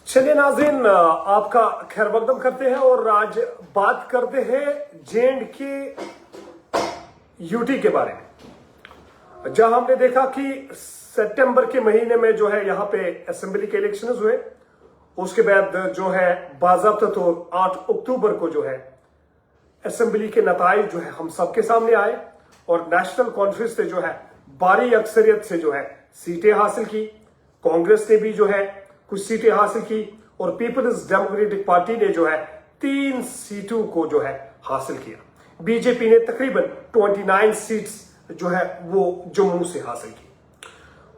चलिए नाज़रीन, आपका खैर मकदम करते हैं और आज बात करते हैं J&K यूटी के बारे में। जहां हमने देखा कि सितंबर के महीने में जो है यहाँ पे असेंबली के इलेक्शंस हुए, उसके बाद जो है बाज़ाब्ता तौर 8 अक्टूबर को जो है असेंबली के नताइज जो है हम सबके सामने आए और नेशनल कॉन्फ्रेंस से जो है भारी अक्सरियत से जो है सीटें हासिल की। कांग्रेस ने भी जो है कुछ सीटें हासिल की और पीपल्स डेमोक्रेटिक पार्टी ने जो है 3 सीटों को जो है हासिल किया। बीजेपी ने तकरीबन 29 सीट्स जो है वो जम्मू से हासिल की।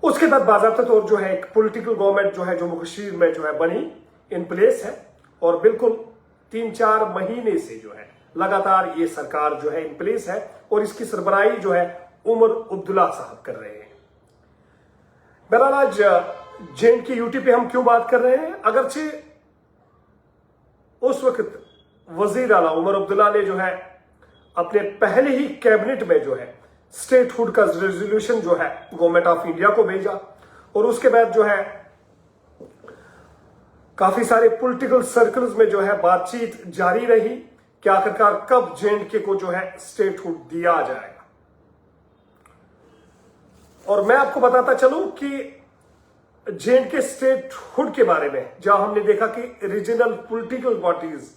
उसके बाद बाज़ाब्ता तौर जो है एक पॉलिटिकल गवर्नमेंट जो है जम्मू कश्मीर में जो है बनी, इन प्लेस है और बिल्कुल 3-4 महीने से जो है लगातार ये सरकार जो है इन प्लेस है और इसकी सरबराही जो है उमर अब्दुल्ला साहब कर रहे हैं। बहरहाल आज J&K यूटी पे हम क्यों बात कर रहे हैं, अगरचे उस वक्त वजीर आला उमर अब्दुल्ला ने जो है अपने पहले ही कैबिनेट में जो है स्टेटहुड का रेजोल्यूशन जो है गवर्नमेंट ऑफ इंडिया को भेजा और उसके बाद जो है काफी सारे पॉलिटिकल सर्कल्स में जो है बातचीत जारी रही कि आखिरकार कब J&K को जो है स्टेटहुड दिया जाएगा। और मैं आपको बताता चलूं कि J&K स्टेटहुड के बारे में जहां हमने देखा कि रीजनल पॉलिटिकल पार्टीज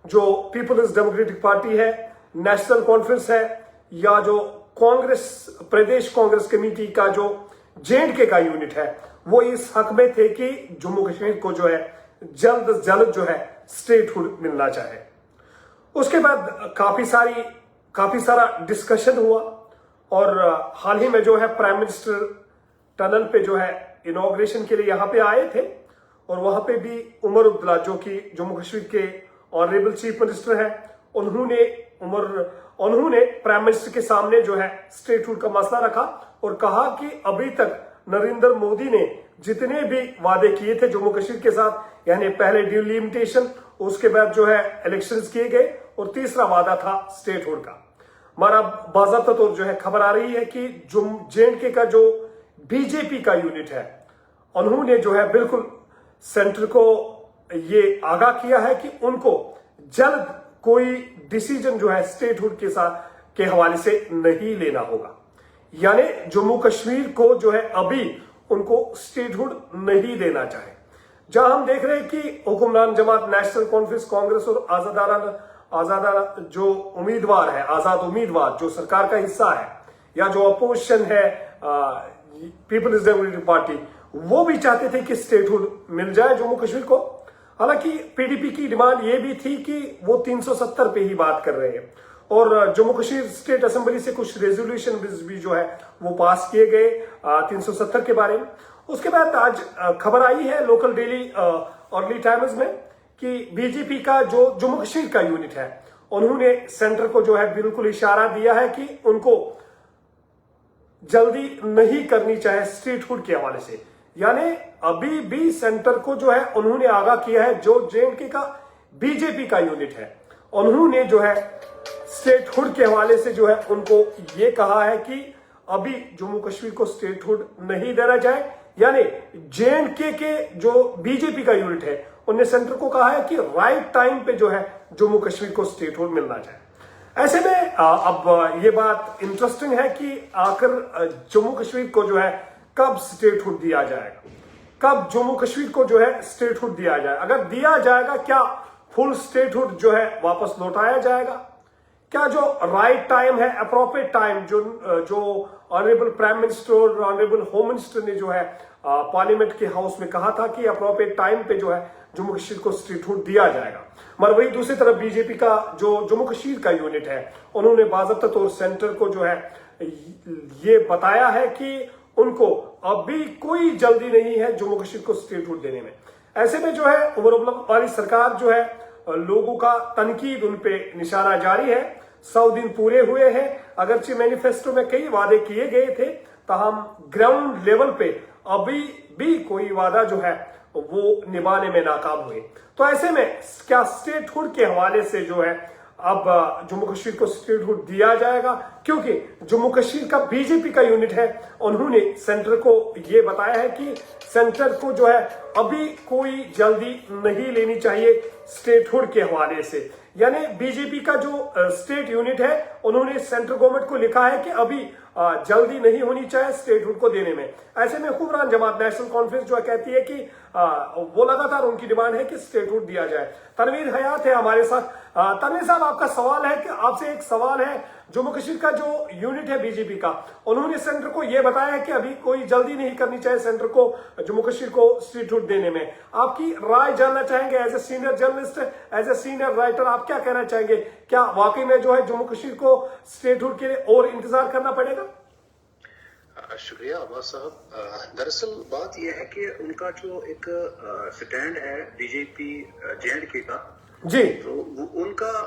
जो पीपल्स डेमोक्रेटिक पार्टी है, नेशनल कॉन्फ्रेंस है या जो कांग्रेस प्रदेश कांग्रेस कमेटी का जो J&K का यूनिट है, वो इस हक में थे कि जम्मू कश्मीर को जो है जल्द से जल्द जो है स्टेटहुड मिलना चाहे। उसके बाद काफी सारा डिस्कशन हुआ और हाल ही में जो है प्राइम मिनिस्टर टनल पे जो है इनॉग्रेशन के लिए यहाँ पे आए थे और वहां पे भी उमर अब्दुल्ला जो कि जम्मू कश्मीर के ऑनरेबल चीफ मिनिस्टर हैं, उन्होंने प्राइम मिनिस्टर के सामने जो है स्टेटहुड का मसला रखा और कहा कि अभी तक नरेंद्र मोदी ने जितने भी वादे किए थे जम्मू कश्मीर के साथ, यानी पहले डिलिमिटेशन, उसके बाद जो है इलेक्शंस किए गए और तीसरा वादा था स्टेटहुड का। हमारा बाज़ाब्ता तौर जो है खबर आ रही है कि J&K का जो बीजेपी का यूनिट है, उन्होंने जो है बिल्कुल सेंटर को ये आगाह किया है कि उनको जल्द कोई डिसीजन जो है स्टेटहुड के साथ के हवाले से नहीं लेना होगा, यानी जम्मू कश्मीर को जो है अभी उनको स्टेटहुड नहीं देना चाहे। जहां हम देख रहे हैं कि हुक्मरान जमात नेशनल कॉन्फ्रेंस कांग्रेस और आजादा जो उम्मीदवार है, आजाद उम्मीदवार जो सरकार का हिस्सा है या जो अपोजिशन है पीपल्स डेमोक्रेटिक पार्टी, वो भी चाहते थे कि स्टेटहुड मिल जाए जम्मू कश्मीर को। हालांकि पीडीपी की डिमांड ये भी थी कि वो 370 पे ही बात कर रहे हैं और जम्मू कश्मीर स्टेट असेंबली से कुछ रेजोल्यूशन भी जो है वो पास किए गए 370 के बारे में। उसके बाद आज खबर आई है लोकल डेली अर्ली टाइम्स में कि बीजेपी का जो जम्मू कश्मीर का यूनिट है, उन्होंने सेंटर को जो है बिल्कुल इशारा दिया है कि उनको जल्दी नहीं करनी चाहे स्टेटहुड के हवाले से, यानी अभी भी सेंटर को जो है उन्होंने आगाह किया है जो J&K का बीजेपी का यूनिट है, उन्होंने जो है स्टेटहुड के हवाले से जो है उनको ये कहा है कि अभी जम्मू कश्मीर को स्टेटहुड नहीं देना जाए, यानी J&K के जो बीजेपी का यूनिट है उन्होंने सेंटर को कहा है कि राइट टाइम पे जो है जम्मू कश्मीर को स्टेटहुड मिलना चाहिए। ऐसे में अब ये बात इंटरेस्टिंग है कि आखिर जम्मू कश्मीर को जो है कब स्टेटहुड दिया जाएगा, कब जम्मू कश्मीर को जो है स्टेटहुड दिया जाए। अगर दिया जाएगा, क्या फुल स्टेटहुड जो है वापस लौटाया जाएगा, क्या जो राइट टाइम है, अप्रोप्रिएट टाइम जो ऑनरेबल प्राइम मिनिस्टर और ऑनरेबल होम मिनिस्टर ने जो है पार्लियामेंट के हाउस में कहा था कि अप्रोप्रिएट टाइम पे जो है जम्मू कश्मीर को स्टेटहुड दिया जाएगा। मगर वही दूसरी तरफ बीजेपी का जो जम्मू कश्मीर का यूनिट है, उन्होंने बाज़ाब्ता तौर सेंटर को जो है ये बताया है कि उनको अभी कोई जल्दी नहीं है जम्मू कश्मीर को स्टेटहुड देने में। ऐसे में जो है उमर अब्दुल्ला वाली सरकार जो है लोगों का तनकीद उन पे निशाना जारी है। 100 दिन पूरे हुए हैं, अगरचे मैनिफेस्टो में कई वादे किए गए थे, ताहम ग्राउंड लेवल पे अभी भी कोई वादा जो है वो निभाने में नाकाम हुए। तो ऐसे में क्या स्टेटहुड के हवाले से जो है अब जम्मू कश्मीर को स्टेटहुड दिया जाएगा, क्योंकि जम्मू कश्मीर का बीजेपी का यूनिट है, उन्होंने सेंटर को ये बताया है कि सेंटर को जो है अभी कोई जल्दी नहीं लेनी चाहिए स्टेटहुड के हवाले से। यानी बीजेपी का जो स्टेट यूनिट है उन्होंने सेंट्रल गवर्नमेंट को लिखा है कि अभी जल्दी नहीं होनी चाहिए स्टेटहुड को देने में। ऐसे में हुक्मरान जमात नेशनल कॉन्फ्रेंस जो है कहती है कि वो लगातार उनकी डिमांड है कि स्टेटहुड दिया जाए। तनवीर हयात है हमारे साथ। तनवीर साहब, आपका सवाल है कि आपसे एक सवाल है, जम्मू कश्मीर का जो यूनिट है बीजेपी का, उन्होंने सेंटर को यह बताया है कि अभी कोई जल्दी नहीं करनी चाहिए सेंटर को जम्मू कश्मीर को स्टेटहुड देने में। आपकी राय जानना चाहेंगे as a senior journalist, as a senior writer, आप क्या कहना चाहेंगे? क्या वाकई में जो है जम्मू कश्मीर को स्टेटहुड के लिए और इंतजार करना पड़ेगा? शुक्रिया अब्बास साहब। दरअसल बात यह है कि उनका जो एक स्टैंड है बीजेपी J&K का जी, तो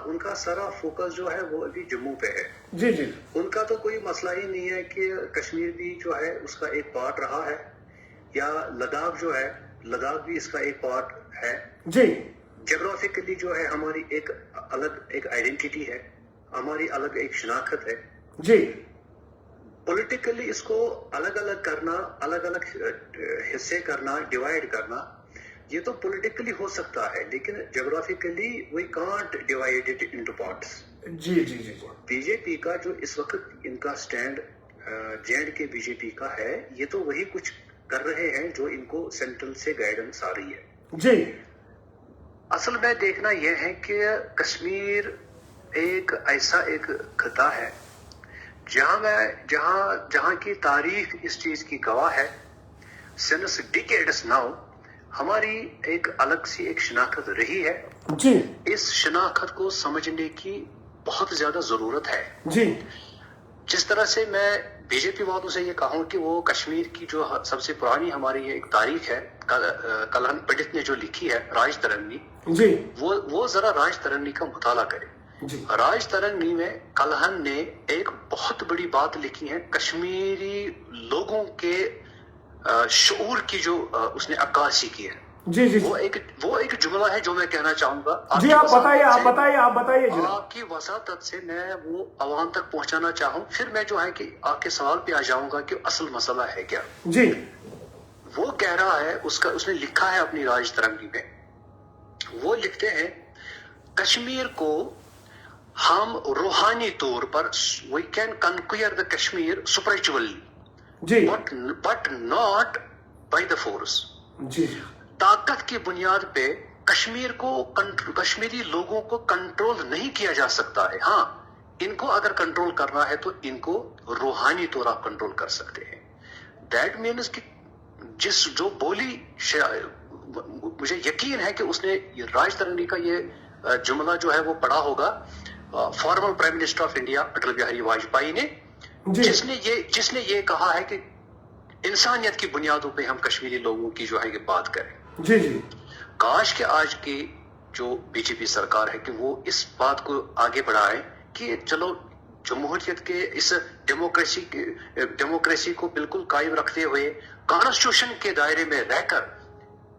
उनका सारा फोकस जो है वो अभी जम्मू पे है। जी जी, उनका तो कोई मसला ही नहीं है कि कश्मीर भी जो है उसका एक पार्ट रहा है, या लद्दाख जो है लद्दाख भी इसका एक पार्ट है जी। जोग्राफिकली जो है हमारी एक अलग एक आइडेंटिटी है, हमारी अलग एक शनाख्त है जी। पॉलिटिकली इसको अलग अलग करना, अलग अलग हिस्से करना, डिवाइड करना, ये तो पॉलिटिकली हो सकता है, लेकिन geographically we can't divide it into parts. जी जी जी जी। बीजेपी का जो इस वक्त इनका स्टैंड J&K बीजेपी का है, ये तो वही कुछ कर रहे हैं जो इनको सेंट्रल से गाइडेंस आ रही है जी। असल में देखना यह है कि कश्मीर एक ऐसा एक खिता है जहां की तारीख इस चीज की गवाह है। सिंस डिकेड्स नाउ हमारी एक अलग सी एक शनाख्त रही है जी। इस शनाख्त को समझने की बहुत ज्यादा जरूरत है जी। जिस तरह से मैं बीजेपी वालों से ये कहूं कि वो कश्मीर की जो सबसे पुरानी हमारी एक तारीख है, कलहन पंडित ने जो लिखी है राज तरंगी जी, वो जरा राज तरंगी का मुताला करें जी। राज तरंगी में कलहन ने एक बहुत बड़ी बात लिखी है, कश्मीरी लोगों के शऊर की जो उसने अक्कासी की है। जी जी। वो एक जुमला है जो मैं कहना चाहूंगा। जी आप बताइए जी। आपकी वसातत से मैं वो अवाम तक पहुंचाना चाहूं, फिर मैं जो है कि आपके सवाल पे आ जाऊंगा कि असल मसला है क्या। जी। वो कह रहा है, उसने लिखा है अपनी राज तरंगी में, वो लिखते हैं कश्मीर को हम रूहानी तौर पर we can conquer the Kashmir spiritually जी, but not by the force. जी। ताकत की बुनियाद पे कश्मीर को कश्मीरी लोगों को कंट्रोल नहीं किया जा सकता है। हाँ, इनको अगर कंट्रोल करना है तो इनको रूहानी तौर आप कंट्रोल कर सकते हैं। दैट मीन्स कि जो बोली, मुझे यकीन है कि उसने राज तरंगी का ये जुमला जो है वो पढ़ा होगा former prime minister of India Atal Bihari Vajpayee ने, जिसने ये कहा है कि इंसानियत की बुनियादों पे हम कश्मीरी लोगों की जो है ये बात करें। जी जी। काश के आज की जो बीजेपी सरकार है कि वो इस बात को आगे बढ़ाए कि चलो जमहूरियत के इस डेमोक्रेसी को बिल्कुल कायम रखते हुए कॉन्स्टिट्यूशन के दायरे में रहकर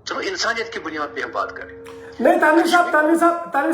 चलो इंसानियत की बुनियाद पे हम बात करें। नहीं, तानवीर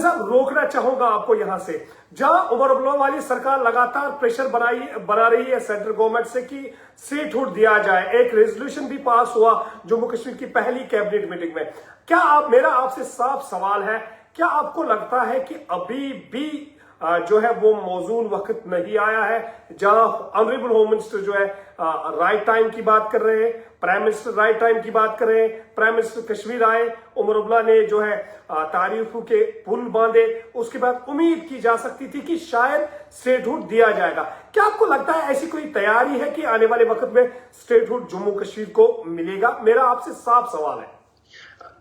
साहब रोकना चाहूंगा आपको यहां से। जहां उमर अब्दुल्ला वाली सरकार लगातार प्रेशर बना रही है सेंट्रल गवर्नमेंट से कि स्टेटहुड दिया जाए, एक रेजोल्यूशन भी पास हुआ जम्मू कश्मीर की पहली कैबिनेट मीटिंग में। क्या मेरा आपसे साफ सवाल है, क्या आपको लगता है कि अभी भी जो है वो मौजूद वक्त नहीं आया है जहां ऑनरेबल होम मिनिस्टर जो है राइट टाइम की बात कर रहे हैं, प्राइम मिनिस्टर राइट टाइम की बात कर रहे हैं, प्राइम मिनिस्टर कश्मीर आए, उमर अब्दुल्ला ने जो है तारीखों के पुल बांधे, उसके बाद उम्मीद की जा सकती थी कि शायद स्टेटहुड दिया जाएगा। क्या आपको लगता है ऐसी कोई तैयारी है कि आने वाले वक्त में स्टेटहुड जम्मू कश्मीर को मिलेगा? मेरा आपसे साफ सवाल है।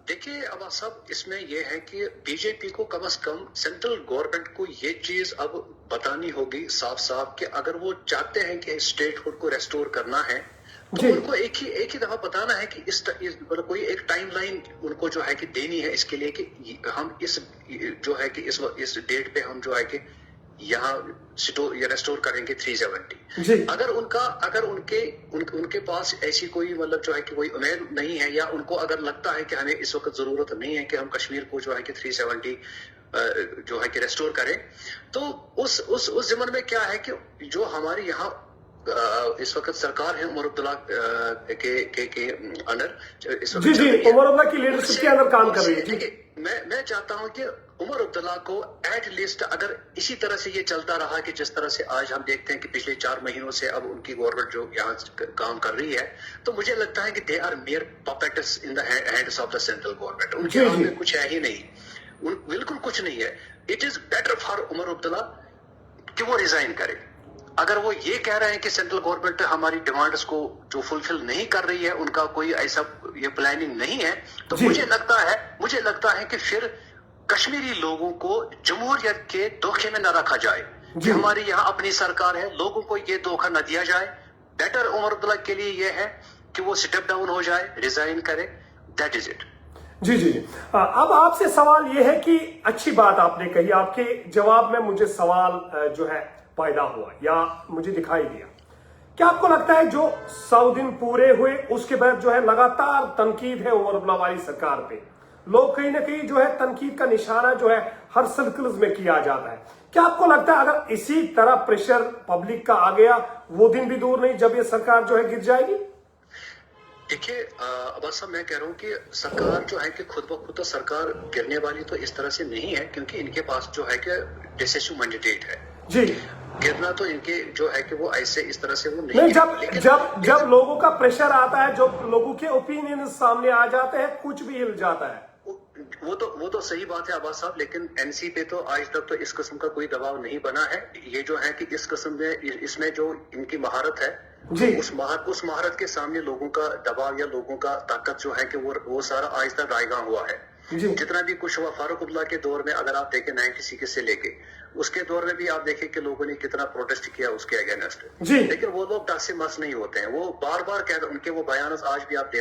देखिए अब सब इसमें यह है कि बीजेपी को कम से कम सेंट्रल गवर्नमेंट को ये चीज अब बतानी होगी साफ साफ कि अगर वो चाहते हैं कि स्टेटहुड को रेस्टोर करना है तो उनको एक ही दफा बताना है कि इस कोई एक टाइमलाइन उनको जो है कि देनी है इसके लिए कि हम इस जो है कि इस डेट पे हम जो है कि यहाँ रेस्टोर करेंगे 370। अगर उनके पास ऐसी कोई मतलब जो है कि कोई उम्मीद नहीं है, या उनको अगर लगता है कि हमें इस वक्त जरूरत नहीं है कि हम कश्मीर को जो है कि 370 جو ہے کہ ریسٹور کرے. تو اس ضمن میں کیا ہے کہ جو ہماری یہاں اس وقت سرکار ہے عمر عبداللہ کے انڈر اس وقت جی عمر عبداللہ کی لیڈرشپ کے اندر کام کر رہی ہے. جی میں چاہتا ہوں کہ عمر عبداللہ کو ایٹ لیسٹ اگر اسی طرح سے یہ چلتا رہا کہ جس طرح سے آج ہم دیکھتے ہیں کہ پچھلے 4 مہینوں سے اب ان کی گورنمنٹ جو یہاں کام کر رہی ہے, تو مجھے لگتا ہے کہ they are mere puppets in the hands of the central government. ان کے ہاتھ میں کچھ ہے ہی نہیں, بالکل کچھ نہیں ہے. It is better for Omar Abdullah کہ وہ ریزائن کرے. اگر وہ یہ کہہ رہے ہیں کہ سینٹرل گورنمنٹ ہماری ڈیمانڈز کو جو فلفل نہیں کر رہی ہے, ان کا کوئی ایسا یہ پلاننگ نہیں ہے, تو مجھے لگتا ہے کہ پھر کشمیری لوگوں کو جمہوریت کے دھوکے میں نہ رکھا جائے کہ ہماری یہاں اپنی سرکار ہے, لوگوں کو یہ دھوکہ نہ دیا جائے. بیٹر عمر عبداللہ کے لیے یہ ہے کہ وہ اسٹیپ ڈاؤن ہو جائے, ریزائن کرے. That is it. جی اب آپ سے سوال یہ ہے کہ اچھی بات آپ نے کہی, آپ کے جواب میں مجھے سوال جو ہے پیدا ہوا یا مجھے دکھائی دیا. کیا آپ کو لگتا ہے جو 100 دن پورے ہوئے اس کے بعد جو ہے لگاتار تنقید ہے عمر عبداللہ والی سرکار پہ, لوگ کہیں نہ کہیں جو ہے تنقید کا نشانہ جو ہے ہر سرکلز میں کیا جاتا ہے. کیا آپ کو لگتا ہے اگر اسی طرح پریشر پبلک کا آ گیا, وہ دن بھی دور نہیں جب یہ سرکار جو ہے گر جائے گی؟ دیکھیے عباس صاحب, میں کہہ رہا ہوں کہ سرکار جو ہے کہ خود بخود تو سرکار گرنے والی تو اس طرح سے نہیں ہے, کیونکہ ان کے پاس جو ہے کہ ڈیسیسو مینڈیٹ ہے. جی گرنا تو ان کے جو ہے کہ وہ ایسے اس طرح سے وہ نہیں. جب لوگوں کا پریشر آتا ہے, جب لوگوں کے اوپینین سامنے آ جاتے ہیں, کچھ بھی ہل جاتا ہے. وہ تو صحیح بات ہے عباس صاحب, لیکن این سی پہ تو آج تک تو اس قسم کا کوئی دباؤ نہیں بنا ہے. یہ جو ہے کہ اس قسم میں اس میں جو ان کی مہارت ہے, اس مہارت کے سامنے لوگوں کا دباؤ یا لوگوں کا طاقت جو ہے کہ وہ سارا آج تک رائے گاں ہوا ہے. جتنا بھی کچھ ہوا فاروق عبداللہ کے دور میں, اگر آپ دیکھیں 96 سے لے کے اس کے دور میں بھی آپ دیکھیں کہ لوگوں نے کتنا پروٹیسٹ کیا اس کے اگینسٹ. لیکن وہ لوگ ٹس سے مس نہیں ہوتے ہیں, وہ بار بار ان کے وہ بیانات آج بھی آپ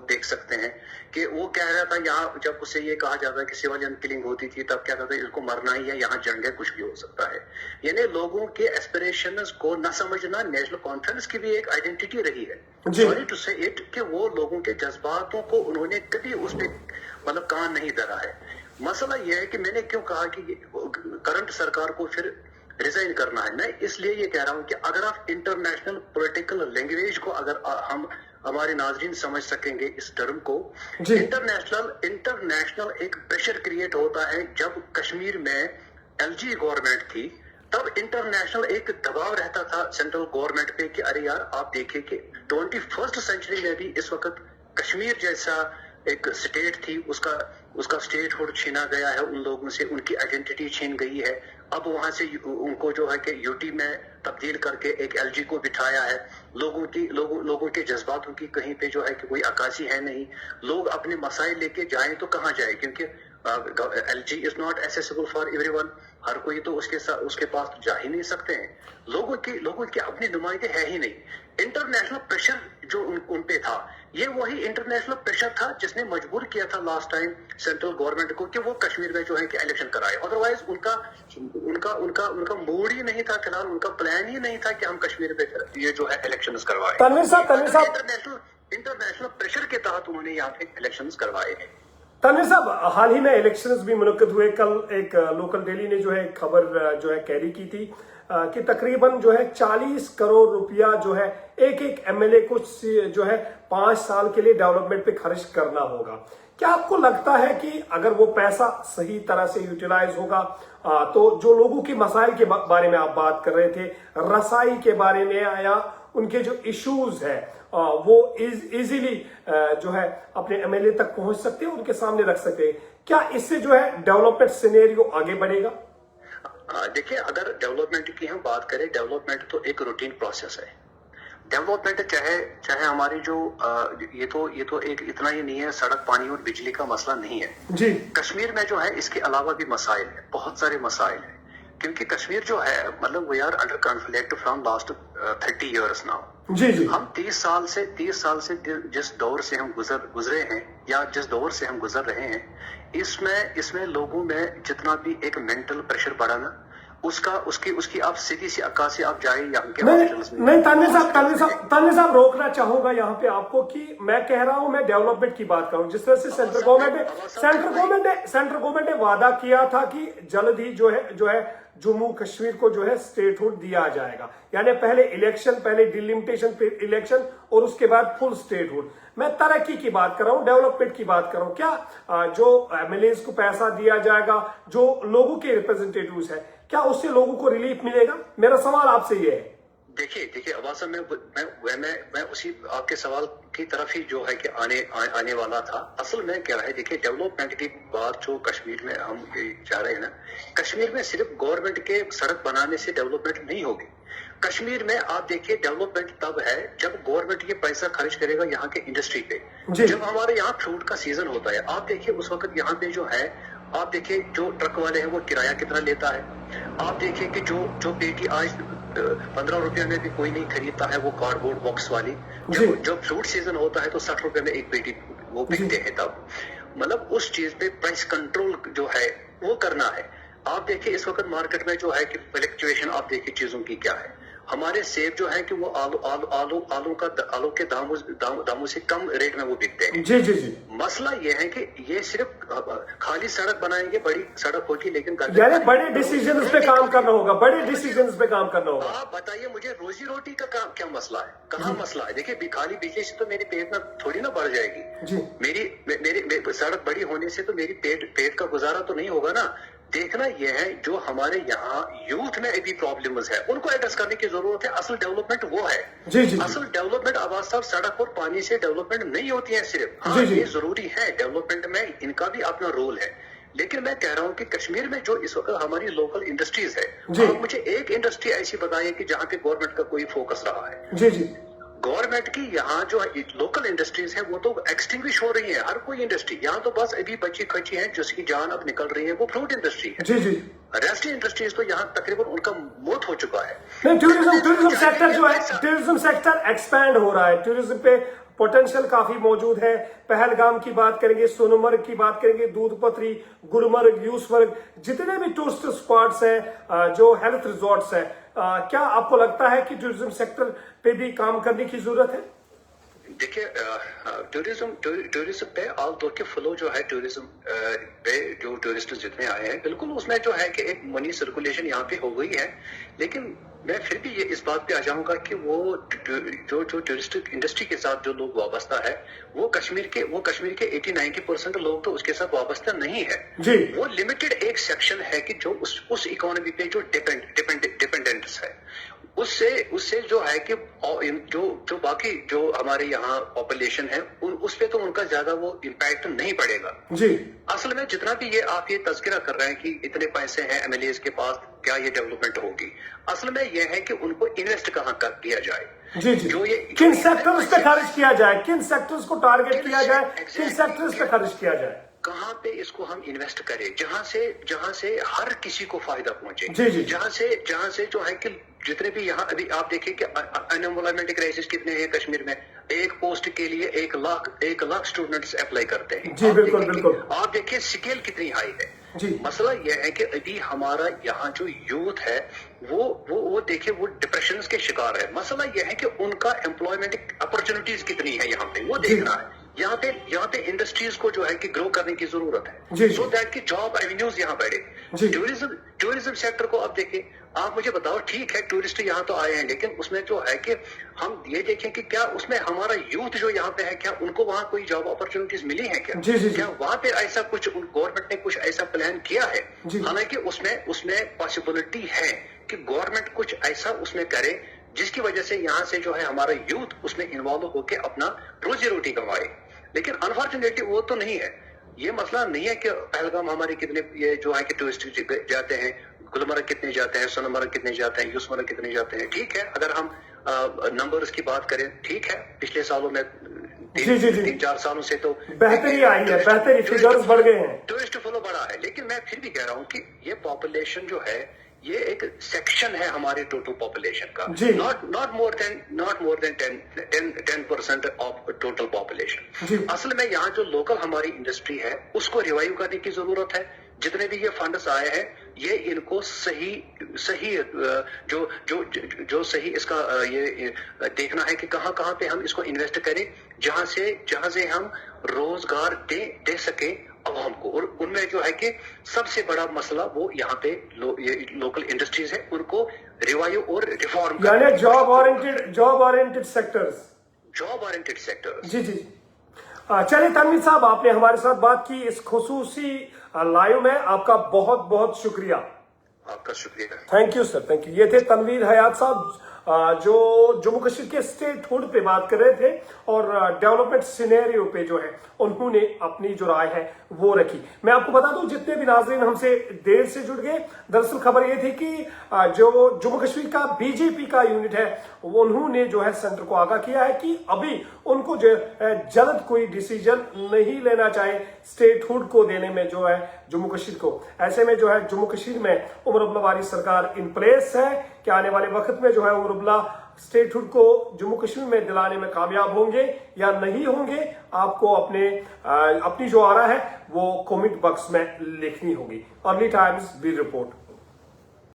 دیکھ سکتے ہیں کہ وہ کہہ رہا تھا یہاں, جب اسے یہ کہا جاتا ہے کہ سویلین کلنگ ہوتی تھی تب کہتا تھا ان کو مرنا ہی ہے, یہاں جنگ ہے, کچھ بھی ہو سکتا ہے. یعنی لوگوں کے ایسپریشنز کو نہ سمجھنا نیشنل کانفرنس کی بھی ایک آئیڈینٹی رہی ہے. سوری ٹو سے اٹ کہ وہ لوگوں کے جذباتوں کو انہوں نے کبھی اس پہ مطلب کان نہیں دھرا ہے. مسئلہ یہ ہے کہ میں نے کیوں کہا کہ کرنٹ سرکار کو پھر ریزائن کرنا ہے. میں اس لیے یہ کہہ رہا ہوں کہ اگر آپ انٹرنیشنل پولیٹیکل لینگویج کو اگر ہمارے ناظرین سمجھ سکیں گے اس ٹرم کو, انٹرنیشنل ایک پریشر کریٹ ہوتا ہے. جب کشمیر میں ایل جی گورنمنٹ تھی تب انٹرنیشنل ایک دباؤ رہتا تھا سینٹرل گورنمنٹ پہ کہ ارے یار آپ دیکھیں کہ 21st سینچری میں بھی اس وقت کشمیر جیسا ایک اسٹیٹ تھی, اس کا اسٹیٹ ہوڈ چھینا گیا ہے ان لوگوں سے, ان کی آئیڈینٹی چھین گئی ہے. اب وہاں سے ان کو جو ہے کہ یو ٹی میں تبدیل کر کے ایک ایل جی کو بٹھایا ہے. لوگوں کے جذباتوں کی کہیں پہ جو ہے کہ کوئی عکاسی ہے نہیں. لوگ اپنے مسائل لے کے جائیں تو کہاں جائیں, کیونکہ L G is not accessible for everyone. ہر کوئی تو اس کے پاس جا ہی نہیں سکتے ہیں. لوگوں کے اپنے نمائندے ہے ہی نہیں. انٹرنیشنل پریشر جو ان پہ تھا, یہ وہی انٹرنیشنل پریشر تھا جس نے مجبور کیا تھا لاسٹ ٹائم سینٹرل گورنمنٹ کو کہ وہ کشمیر میں جو ہے کہ الیکشن کرائے. ادروائز ان کا موڈ ہی نہیں تھا, فی الحال ان کا پلان ہی نہیں تھا کہ ہم کشمیر پہ یہ جو ہے الیکشنز کروائے. انٹرنیشنل پریشر کے تحت انہوں نے یہاں پہ الیکشنز کروائے ہیں. تنویر صاحب, حال ہی میں الیکشنز بھی منعقد ہوئے. کل ایک لوکل ڈیلی نے جو ہے خبر جو ہے کیری کی تھی کہ تقریباً جو ہے 40 کروڑ روپیہ جو ہے ایک ایم ایل اے کو جو ہے 5 سال کے لیے ڈیولپمنٹ پہ خرچ کرنا ہوگا. کیا آپ کو لگتا ہے کہ اگر وہ پیسہ صحیح طرح سے یوٹیلائز ہوگا تو جو لوگوں کے مسائل کے بارے میں آپ بات کر رہے تھے, رسائی کے بارے میں, یا ان کے جو ایشوز ہے وہ ایزیلی جو ہے اپنے ایم ایل اے تک پہنچ سکتے ہیں, ان کے سامنے رکھ سکتے ہیں, کیا اس سے جو ہے ڈیولپمنٹ سینیریو آگے بڑھے گا؟ دیکھیں, اگر ڈیولپمنٹ کی ہم بات کریں, ڈیولپمنٹ تو ایک روٹین پروسیس ہے. ڈیولپمنٹ چاہے ہماری جو یہ تو ایک اتنا ہی نہیں ہے, سڑک پانی اور بجلی کا مسئلہ نہیں ہے. جی, کشمیر میں جو ہے اس کے علاوہ بھی مسائل ہیں, بہت سارے مسائل ہیں, کیونکہ کشمیر جو ہے مطلب we are under conflict from last 30 years now. جی ہم 30 سال سے جس دور سے ہم گزرے ہیں یا جس دور سے ہم گزر رہے ہیں, اس میں لوگوں میں جتنا بھی ایک مینٹل پریشر بڑھا نا, اس کی آپ سیدھی سی عکاسی آپ جائیں یہاں کے نہیں تانویر صاحب روکنا چاہوں گا یہاں پہ آپ کو کہ میں کہہ رہا ہوں میں ڈیولپمنٹ کی بات کروں جس طرح سے سینٹرل گورنمنٹ نے وعدہ کیا تھا کہ جلد ہی جو ہے جموں کشمیر کو جو ہے اسٹیٹ ہوڈ دیا جائے گا، یعنی پہلے الیکشن، پہلے ڈیلیمیٹیشن، پھر الیکشن اور اس کے بعد فل اسٹیٹ ہوڈ۔ میں ترقی کی بات کر رہا ہوں، ڈیولپمنٹ کی بات کر رہا ہوں۔ کیا جو ایم ایل ایز کو پیسہ دیا جائے گا، جو لوگوں کے ریپرزینٹیٹیوز ہیں، کیا اس سے لوگوں کو ریلیف ملے گا؟ میرا سوال آپ سے یہ ہے۔ دیکھیے عباس صاحب، میں اسی آپ کے سوال کی طرف ہی جو ہے کہ آنے والا تھا۔ اصل میں کیا ہے، دیکھیے ڈیولپمنٹ کی بات جو کشمیر میں ہم چاہ رہے ہیں نا، کشمیر میں صرف گورنمنٹ کے سڑک بنانے سے ڈیولپمنٹ نہیں ہوگی۔ کشمیر میں آپ دیکھیے ڈیولپمنٹ تب ہے جب گورنمنٹ یہ پیسہ خرچ کرے گا یہاں کے انڈسٹری پہ۔ جب ہمارے یہاں فروٹ کا سیزن ہوتا ہے، آپ دیکھیے اس وقت یہاں پہ جو ہے، آپ دیکھیے جو ٹرک والے ہیں وہ کرایہ کتنا لیتا ہے۔ آپ دیکھیے کہ جو پیٹی آج 15 روپے میں بھی کوئی نہیں خریدتا ہے، وہ کارڈ بورڈ باکس والی، جب فروٹ سیزن ہوتا ہے تو 60 روپے میں ایک پیٹی وہ بکتے ہیں۔ تب مطلب اس چیز پہ پرائس کنٹرول جو ہے وہ کرنا ہے۔ آپ دیکھیں اس وقت مارکیٹ میں جو ہے کہ فلیکچویشن آپ دیکھیں چیزوں کی کیا ہے۔ ہمارے سیب جو ہے کہ وہ آلو کے داموں سے کم ریٹ میں وہ بکتے ہیں۔ جی مسئلہ یہ ہے کہ یہ صرف خالی سڑک بنائیں گے، بڑی سڑک ہوگی لیکن یعنی بڑے ڈیسیژنز پہ کام کرنا ہوگا، آپ بتائیے مجھے روزی روٹی کا کیا مسئلہ ہے، کہاں مسئلہ ہے؟ دیکھیے خالی بجلی سے تو میری پیٹ میں تھوڑی نہ بڑھ جائے گی۔ میری سڑک بڑی ہونے سے تو میری پیٹ کا گزارا تو نہیں ہوگا نا۔ دیکھنا یہ ہے جو ہمارے یہاں یوتھ میں ابھی پرابلمز ہے ان کو ایڈریس کرنے کی ضرورت ہے۔ اصل ڈیولپمنٹ وہ ہے۔ اصل ڈیولپمنٹ عباس صاحب سڑک اور پانی سے ڈیولپمنٹ نہیں ہوتی ہے صرف۔ ہاں یہ ضروری ہے، ڈیولپمنٹ میں ان کا بھی اپنا رول ہے، لیکن میں کہہ رہا ہوں کہ کشمیر میں جو اس وقت ہماری لوکل انڈسٹریز ہے، آپ مجھے ایک انڈسٹری ایسی بتائیے کہ جہاں پہ گورنمنٹ کا کوئی فوکس رہا ہے۔ گورنمنٹ کی یہاں جو لوکل انڈسٹریز ہیں وہ تو ایکسٹنگوش ہو رہی ہیں، ہر کوئی انڈسٹری یہاں تو بس ابھی بچی کچی ہیں جس کی جان اب نکل رہی ہے، وہ فروٹ انڈسٹری ہے۔ ریسٹ انڈسٹریز تو یہاں تقریباً ان کا موت ہو چکا ہے۔ ٹورزم سیکٹر جو ہے، ٹورزم سیکٹر ایکسپینڈ ہو رہا ہے، ٹورزم پہ پوٹینشیل کافی موجود ہے۔ پہلگام کی بات کریں گے، سونمرگ کی بات کریں گے، دودھ پتری، گلمرگ، یوسمرگ، جتنے بھی ٹورسٹ اسپاٹس ہیں، جو ہیلتھ ریزورٹس ہیں، کیا آپ کو لگتا ہے کہ ٹورزم سیکٹر پہ بھی کام کرنے کی ضرورت ہے؟ دیکھیے ٹورزم پہ آل دور کے فلو جو ہے ٹورزم پہ جو ٹورسٹ جتنے آئے ہیں، بالکل اس میں جو ہے کہ ایک منی سرکولیشن یہاں پہ ہو گئی ہے، لیکن میں پھر بھی یہ اس بات پہ آ جاؤں گا کہ وہ جو ٹورسٹ انڈسٹری کے ساتھ جو لوگ وابستہ ہے، وہ کشمیر کے 80-90% لوگ تو اس کے ساتھ وابستہ نہیں ہے۔ وہ لمیٹڈ ایک سیکشن ہے کہ جو اس اکانومی پہ جو ڈیپینڈنٹس ہے، اس سے جو ہے کہ جو باقی جو ہمارے یہاں پاپولیشن ہے اس پہ تو ان کا زیادہ وہ امپیکٹ نہیں پڑے گا۔ اصل میں جتنا بھی یہ تذکرہ کر رہے ہیں کہ اتنے پیسے ہیں ایم ایل ایز کے پاس، کیا یہ ڈیولپمنٹ ہوگی؟ اصل میں یہ ہے کہ ان کو انویسٹ کہاں کر کیا جائے، کن سیکٹرز پہ خرچ کیا جائے، کن سیکٹرز کو ٹارگٹ کیا جائے، کن سیکٹرز پہ خرچ کیا جائے، کہاں پہ اس کو ہم انویسٹ کریں جہاں سے ہر کسی کو فائدہ پہنچے، جہاں سے جو ہے کہ جتنے بھی یہاں ابھی آپ دیکھیں کہ انمپلائمنٹ کرائسس کتنے ہیں کشمیر میں، ایک پوسٹ کے لیے 1 لاکھ اسٹوڈنٹس اپلائی کرتے ہیں۔ جی بالکل آپ دیکھیں اسکیل کتنی ہائی ہے۔ مسئلہ یہ ہے کہ ابھی ہمارا یہاں جو یوتھ ہے وہ دیکھیں وہ ڈپریشنز کے شکار ہے۔ مسئلہ یہ ہے کہ ان کا امپلائمنٹ اپرچونٹیز کتنی ہے یہاں پہ، وہ دیکھنا ہے۔ یہاں پہ انڈسٹریز کو جو ہے کہ گرو کرنے کی ضرورت ہے، سو دیٹ کہ جاب ایونیوز یہاں بڑھے۔ ٹورزم سیکٹر کو اب دیکھیں، آپ مجھے بتاؤ، ٹھیک ہے ٹورسٹ یہاں تو آئے ہیں، لیکن اس میں جو ہے کہ ہم یہ دیکھیں کہ کیا اس میں ہمارا یوتھ جو یہاں پہ ہے، کیا ان کو وہاں کوئی جاب اپرچونیٹیز ملی ہیں کیا وہاں پہ ایسا کچھ گورنمنٹ نے کچھ ایسا پلان کیا ہے؟ حالانکہ اس میں پاسبلٹی ہے کہ گورنمنٹ کچھ ایسا اس میں کرے جس کی وجہ سے یہاں سے جو ہے ہمارا یوتھ اس میں انوالو ہو کے اپنا روزی روٹی کمائے، لیکن انفارچونیٹلی وہ تو نہیں ہے۔ یہ مسئلہ نہیں ہے کہ پہلگام ہمارے کتنے یہ جو ہے کہ ٹورسٹ جاتے ہیں، گلمرگ کتنے جاتے ہیں، سونمرگ کتنے جاتے ہیں، یوسمرگ کتنے جاتے ہیں، ٹھیک ہے۔ اگر ہم نمبرز کی بات کریں، ٹھیک ہے، پچھلے سالوں میں 3-4 سالوں سے تو بہتری آئی ہے، بہتری فیگرز بڑھ گئے ہیں، ٹورسٹ فلو بڑا ہے، لیکن میں پھر بھی کہہ رہا ہوں کہ یہ پاپولیشن جو ہے یہ ایک سیکشن ہے ہمارے ٹوٹل پاپولیشن کا، not more than 10% of total population. اصل میں یہاں جو لوکل ہماری انڈسٹری ہے اس کو ریوائیو کرنے کی ضرورت ہے۔ जितने भी ये फंड्स आए हैं ये इनको सही जो सही इसका ये देखना है कि कहाँ कहाँ पे हम इसको इन्वेस्ट करें जहां से हम रोजगार दे सके अवाम को। और उनमें जो है कि सबसे बड़ा मसला वो यहाँ पे ये लोकल इंडस्ट्रीज है, उनको रिवाइव और रिफॉर्म, यानी जॉब ओरिएंटेड सेक्टर्स। जी जी। चलिए तनवीर साहब, आपने हमारे साथ बात की इस खुसूसी लाइव में, आपका बहुत बहुत शुक्रिया। आपका शुक्रिया। Thank you sir, thank you. ये थे तनवीर हयात साहब जो जम्मू कश्मीर के स्टेटहुड पे बात कर रहे थे और डेवलपमेंट सिनेरियो पे जो है उन्होंने अपनी जो राय है वो रखी। मैं आपको बता दूं, जितने भी नाज़रीन हमसे देर से जुड़ गए, दरअसल खबर ये थी कि जो जम्मू कश्मीर का बीजेपी का यूनिट है उन्होंने जो है सेंटर को आगाह किया है कि अभी उनको जो जल्द कोई डिसीजन नहीं लेना चाहे स्टेटहुड को देने में जो है जम्मू कश्मीर को। ऐसे में जो है जम्मू कश्मीर में उमर अब्दुल्ला वाली सरकार इन प्लेस है कि आने वाले वक्त में जो है उमर अब्दुल्ला स्टेटहुड को जम्मू कश्मीर में दिलाने में कामयाब होंगे या नहीं होंगे, आपको अपनी जो आ रहा है वो कमेंट बॉक्स में लिखनी होगी। Early times bureau report.